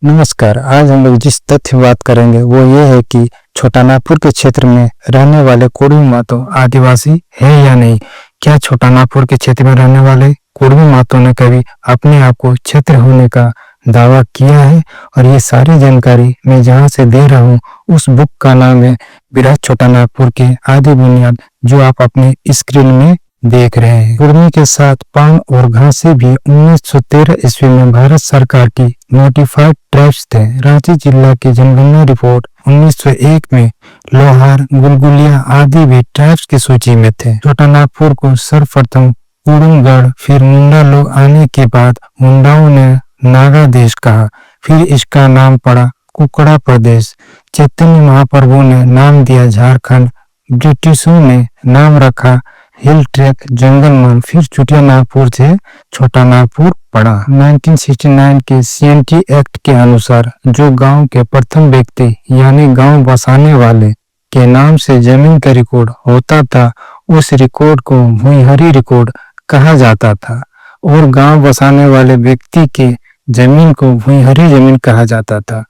नमस्कार। आज हम लोग जिस तथ्य बात करेंगे वो ये है कि छोटा नागपुर के क्षेत्र में रहने वाले कुड़मी मातो आदिवासी है या नहीं। क्या छोटा नागपुर के क्षेत्र में रहने वाले कुड़मी मातों ने कभी अपने आप को क्षेत्र होने का दावा किया है? और ये सारी जानकारी मैं जहाँ से दे रहा हूँ उस बुक का नाम है बृहद छोटा नागपुर की आदि बुनियाद, जो आप अपने स्क्रीन में देख रहे हैं। कुड़मी के साथ पांग और घासी भी 1913 ईस्वी में भारत सरकार की नोटिफाइड ट्राइब्स थे। रांची जिला की जनगणना रिपोर्ट 1901 में लोहार, गुलगुलिया आदि भी ट्राइब्स की सूची में थे। छोटा नागपुर को सर्वप्रथम कुड़ुमगढ़ फिर मुंडा लोग आने के बाद मुंडाओं ने नागा देश कहा, फिर इसका नाम पड़ा कुकड़ा प्रदेश। चैतन्य महाप्रभु ने नाम दिया झारखंड, ब्रिटिशों ने नाम रखा हिल ट्रैक जंगलमहल, फिर चुटिया नागपुर से छोटा नागपुर पड़ा। 1969 के CNT एक्ट के अनुसार जो गांव के प्रथम व्यक्ति यानी गांव बसाने वाले के नाम से जमीन का रिकॉर्ड होता था, उस रिकॉर्ड को भूइंहरी रिकॉर्ड कहा जाता था और गांव बसाने वाले व्यक्ति के जमीन को भूइंहरी जमीन कहा जाता था।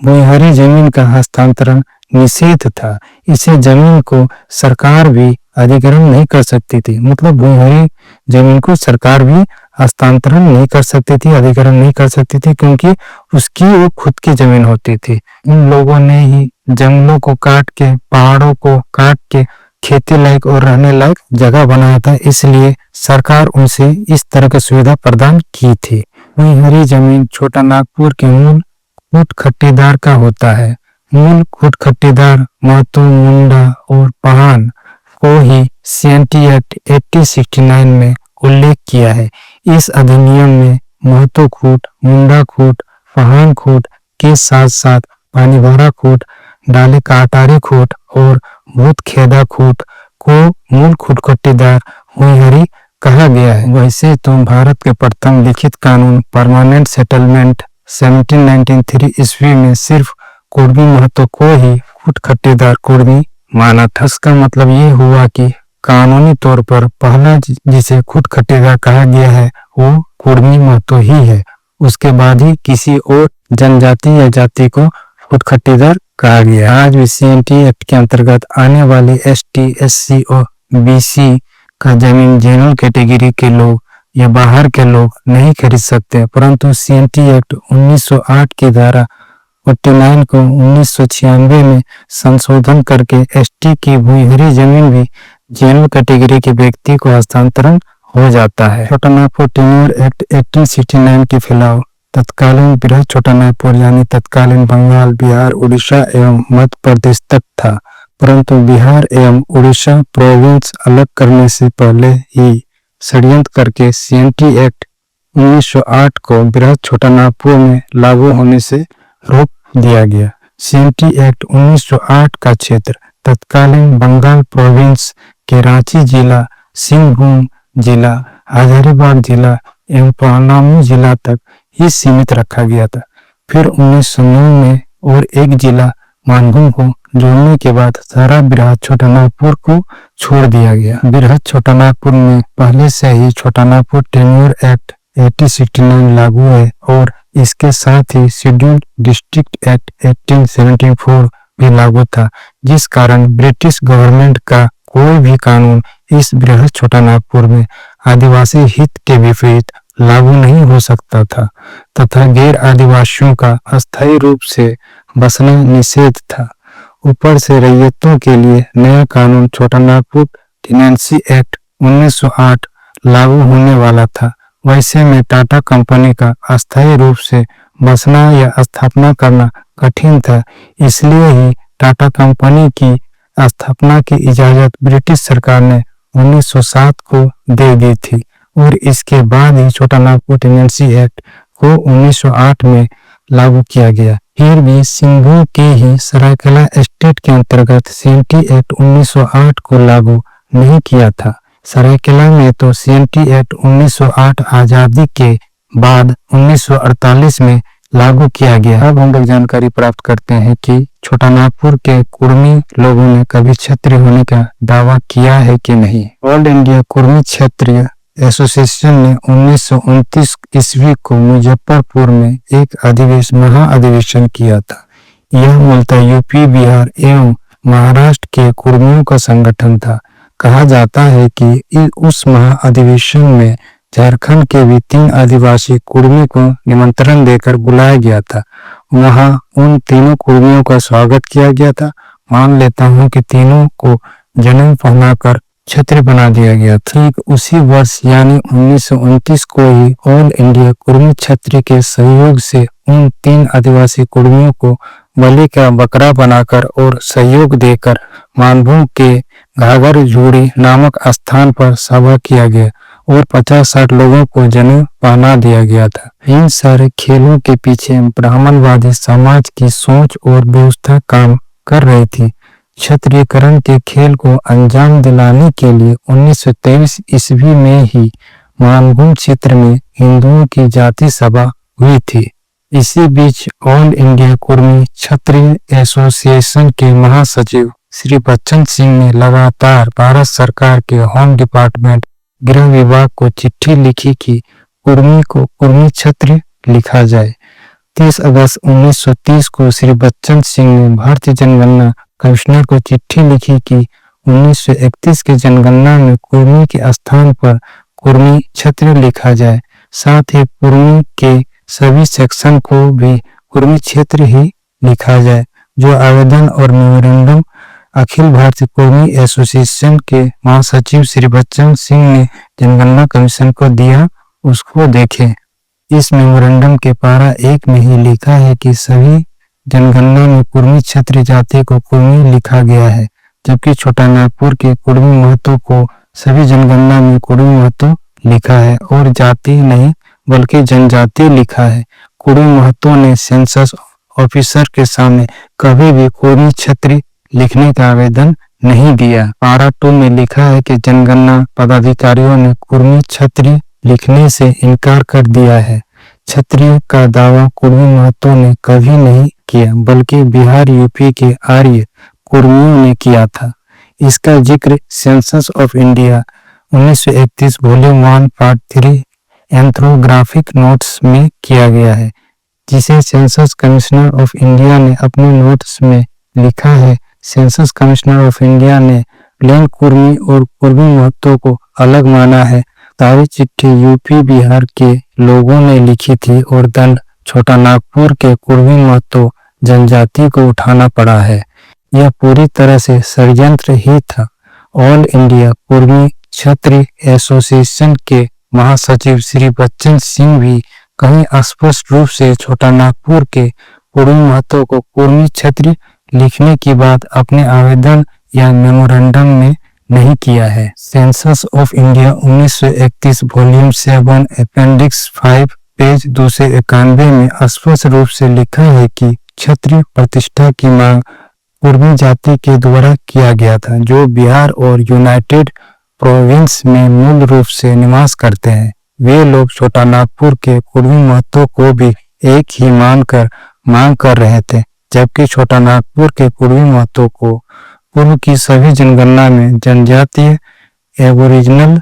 भूइंहरी जमीन का हस्तांतरण निषेध था। इसे जमीन को सरकार भी अधिग्रहण नहीं कर सकती थी, मतलब भूइंहरी जमीन को सरकार भी हस्तांतरण नहीं कर सकती थी, अधिग्रहण नहीं कर सकती थी, क्योंकि उसकी वो खुद की जमीन होती थी। उन लोगों ने ही जंगलों को काट के, पहाड़ों को काट के खेती लायक और रहने लायक जगह बनाया था, इसलिए सरकार उनसे इस तरह की सुविधा प्रदान की थी। भूइंहरी जमीन छोटा नागपुर के मूल खुट खट्टीदार का होता है। मूल खुट खट्टीदार महतो, मुंडा और पहान को ही CNT एक्ट 1869 में उल्लेख किया है। इस अधिनियम में महतो खूट, मुंडा खूट, पहान खूट के साथ साथ पानीभरा खूट, डाले काटारी खूट और भूतखेदा खूट को मूल खुट खट्टीदार भूइंहरी कहा गया है। वैसे तो भारत के प्रथम लिखित कानून परमानेंट सेटलमेंट 1793 ईस्वी में सिर्फ कुड़मी महतो को ही खुट खट्टीदार कुड़मी माना था। इसका मतलब ये हुआ कि कानूनी तौर पर पहला जिसे खुट खट्टीदार कहा गया है वो कुड़मी महतो ही है। उसके बाद ही किसी और जनजाति या जाति को खुट खट्टीदार कहा गया। आज भी CNT एक्ट के अंतर्गत आने वाली ST, SC और BC का जमीन जनरल कैटेगरी के लोग या बाहर के लोग नहीं खरीद सकते, परंतु CNT एक्ट 1908 की धारा 49 को 1996 में संशोधन करके ST की भूइंहरी जमीन भी जनरल कैटेगरी के व्यक्ति को हस्तांतरण हो जाता है। छोटा नागपुर टेन्योर एक्ट 1869 के खिलाफ तत्कालीन बृहद छोटा नागपुर यानी तत्कालीन बंगाल, बिहार, उड़ीसा एवं मध्य प्रदेश तक था, परंतु बिहार एवं उड़ीसा प्रोविंस अलग करने से पहले ही षड्यंत्र करके CNT एक्ट 1908 को बृहद छोटा नागपुर में लागू होने से रोक दिया गया। CNT एक्ट 1908 का क्षेत्र तत्कालीन बंगाल प्रोविंस के रांची जिला, सिंहभूम जिला, हजारीबाग जिला एवं पलामू जिला तक ही सीमित रखा गया था। फिर 1909 में और एक जिला मानभूम को जोड़ने के बाद सारा बृहद छोटा नागपुर को छोड़ दिया गया। बृहद छोटा नागपुर में पहले से ही छोटा नागपुर टेन्योर एक्ट 1869 लागू है और इसके साथ ही शेड्यूल्ड डिस्ट्रिक्ट एक्ट 1874 भी लागू था, जिस कारण ब्रिटिश गवर्नमेंट का कोई भी कानून इस बृहद छोटा नागपुर में आदिवासी हित के विपरीत लागू नहीं हो सकता था तथा गैर आदिवासियों का अस्थायी रूप से बसना निषेध था। ऊपर से रैयतों के लिए नया कानून छोटा नागपुर टेनेंसी एक्ट 1908 लागू होने वाला था। वैसे में टाटा कंपनी का अस्थायी रूप से बसना या स्थापना करना कठिन था, इसलिए ही टाटा कंपनी की स्थापना की इजाजत ब्रिटिश सरकार ने 1907 को दे दी थी और इसके बाद ही छोटा नागपुर टेनेंसी एक्ट को 1908 में लागू किया गया। फिर भी सिंहभूम के ही सरायकेला स्टेट के अंतर्गत CNT एक्ट 1908 को लागू नहीं किया था। सरायकेला में तो CNT एक्ट 1908 आजादी के बाद 1948 में लागू किया गया। अब हम लोग जानकारी प्राप्त करते हैं कि छोटा नागपुर के कुड़मी लोगों ने कभी क्षत्रिय होने का दावा किया है कि नहीं। ऑल इंडिया कुड़मी क्षत्रिय एसोसिएशन ने 1929 ईस्वी को मुजफ्फरपुर में एक महाअधिवेशन किया था। यह मूलतः यूपी, बिहार एवं महाराष्ट्र के कुर्मियों का संगठन था। कहा जाता है कि उस महाअधिवेशन में झारखंड के भी 3 आदिवासी कुर्मी को निमंत्रण देकर बुलाया गया था। वहां उन तीनों कुर्मियों का स्वागत किया गया था। मान लेता हूं कि तीनों को जनेऊ पहनाकर छत्र बना दिया गया था। ठीक उसी वर्ष यानी 1929 को ही ऑल इंडिया कुर्मी छत्र के सहयोग से उन 3 आदिवासी कुर्मियों को बलि का बकरा बनाकर और सहयोग देकर मानभूम के घाघर झूड़ी नामक स्थान पर सभा किया गया और 50-60 लोगों को जनेऊ पहना दिया गया था। इन सारे खेलों के पीछे ब्राह्मणवादी समाज की सोच और व्यवस्था काम कर रही थी। क्षत्रियकरण के खेल को अंजाम दिलाने के लिए 1923 ईस्वी में ही मानभूम क्षेत्र में हिंदुओं की जाति सभा हुई थी। इसी बीच ऑल इंडिया कुर्मी क्षत्रिय एसोसिएशन के महासचिव श्री बच्चन सिंह ने लगातार भारत सरकार के होम डिपार्टमेंट गृह विभाग को चिट्ठी लिखी कि कुर्मी को कुर्मी क्षत्रिय लिखा जाए। 30 अगस्त 1930 को श्री बच्चन सिंह ने भारतीय जनगणना कमिश्नर को चिट्ठी लिखी कि 1931 के जनगणना में कुर्मी के स्थान पर कुर्मी क्षत्रिय लिखा जाए। साथ ही कुर्मी के सभी सेक्शन को भी कुर्मी क्षेत्र ही लिखा जाए। जो आवेदन और मेमोरेंडम अखिल भारतीय कुर्मी एसोसिएशन के महासचिव श्री बच्चन सिंह ने जनगणना कमीशन को दिया, उसको देखें। इस मेमोरेंडम के पारा 1 में ही लिखा है कि सभी जनगणना में कुर्मी क्षत्रिय जाति को कुर्मी लिखा गया है, जबकि छोटा नागपुर के कुर्मी महतो को सभी जनगणना में कुर्मी महतो लिखा है और जाति नहीं बल्कि जनजाति लिखा है। कुर्मी महतो ने सेंसस ऑफिसर के सामने कभी भी कुर्मी क्षत्रिय लिखने का आवेदन नहीं दिया। पारा 2 में लिखा है कि जनगणना पदाधिकारियों ने कुर्मी क्षत्रिय लिखने से इनकार कर दिया है। क्षत्रिय का दावा कुर्मी महतो ने कभी नहीं किया, बल्कि बिहार यूपी के आर्य कुर्मियों ने किया था। इसका जिक्र census of India 1931 volume 1 part 3 anthropographic notes में किया गया है, जिसे सेंसस कमिश्नर ऑफ इंडिया ने अपने नोट्स में लिखा है। सेंसस कमिश्नर ऑफ इंडिया ने प्लेन कुर्मी और कुर्मी महतो को अलग माना है। सारी चिट्ठी यूपी बिहार के लोगों ने लिखी थी और दंड छोटा नागपुर के कुर्मी महतो जनजाति को उठाना पड़ा है। यह पूरी तरह से षड्यंत्र ही था। ऑल इंडिया कुर्मी क्षत्रिय एसोसिएशन के महासचिव श्री बच्चन सिंह भी कहीं स्पष्ट रूप से छोटा नागपुर के कुर्मी महतो को कुर्मी क्षत्रिय लिखने की बात अपने आवेदन या मेमोरेंडम में नहीं किया है। Census of India 1931 volume 7 appendix 5 page 291 में स्पष्ट रूप से लिखा है कि क्षत्रिय प्रतिष्ठा की मांग कुर्मी जाति के द्वारा किया गया था, जो बिहार और यूनाइटेड प्रोविंस में मूल रूप से निवास करते हैं। वे लोग छोटा नागपुर के कुर्मी महतो को भी एक ही मांग कर रहे थे, जबकि छोटा नागपुर के कुर्मी महतो को पूर्व की सभी जनगणना में जनजातीय, एबोरिजिनल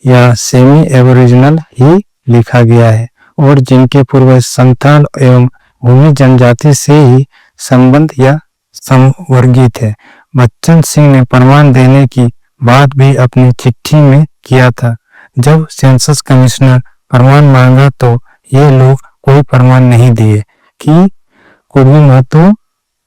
या सेमी एबोरिजिनल ही लिखा गया है और जिनके पूर्वज संथाल एवं भूमि जनजाति से ही संबंध या समवर्गीय है। बच्चन सिंह ने प्रमाण देने की बात भी अपनी चिट्ठी में किया था। जब सेंसस कमिश्नर प्रमाण मांगा तो ये लोग कोई प्रमाण नहीं दिए कि कुर्मी महतो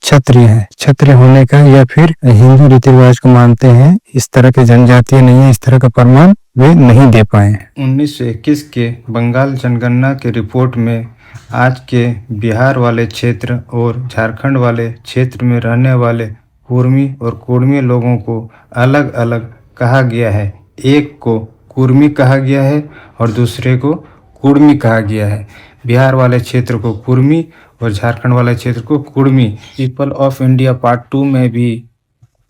क्षत्रिय है, क्षत्रिय होने का, या फिर हिंदू रीति रिवाज को मानते हैं, इस तरह के जनजातीय नहीं है, इस तरह का प्रमाण वे नहीं दे पाए। 1921 के बंगाल जनगणना के रिपोर्ट में आज के बिहार वाले क्षेत्र और झारखंड वाले क्षेत्र में रहने वाले कुर्मी और कुर्मी लोगों को अलग अलग कहा गया है। एक को कुर्मी कहा गया है और दूसरे को कुर्मी कहा गया है। बिहार वाले क्षेत्र को कुर्मी और झारखंड वाले क्षेत्र को Kurmi. People of India part 2 में भी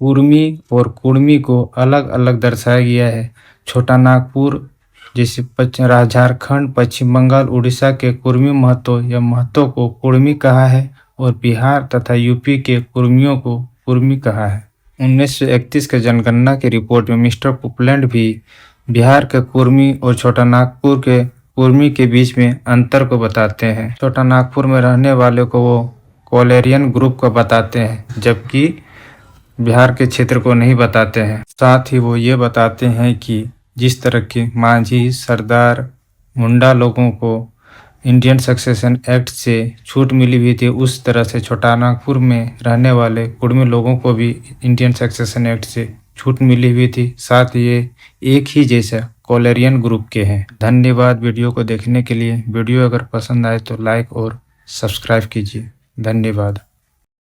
कुर्मी और कुर्मी को अलग अलग दर्शाया गया है। छोटा नागपुर जैसे झारखंड, पश्चिम बंगाल, उड़ीसा के कुर्मी महतो या महतो को कुर्मी कहा है और बिहार तथा यूपी के कुर्मियों को कुर्मी कहा है। 1931 के जनगणना की रिपोर्ट में मिस्टर पुपलैंड भी बिहार के कुर्मी और छोटा नागपुर के कुर्मी के बीच में अंतर को बताते हैं। छोटा नागपुर में रहने वाले को वो कोलेरियन ग्रुप को बताते हैं, जबकि बिहार के क्षेत्र को नहीं बताते हैं। साथ ही वो ये बताते हैं कि जिस तरह के मांझी, सरदार, मुंडा लोगों को इंडियन सक्सेशन एक्ट से छूट मिली हुई थी, उस तरह से छोटा नागपुर में रहने वाले कुर्मी लोगों को भी इंडियन सक्सेशन एक्ट से छूट मिली हुई थी। साथ ही ये एक ही जैसा कोलेरियन ग्रुप के हैं। धन्यवाद वीडियो को देखने के लिए। वीडियो अगर पसंद आए तो लाइक और सब्सक्राइब कीजिए। धन्यवाद।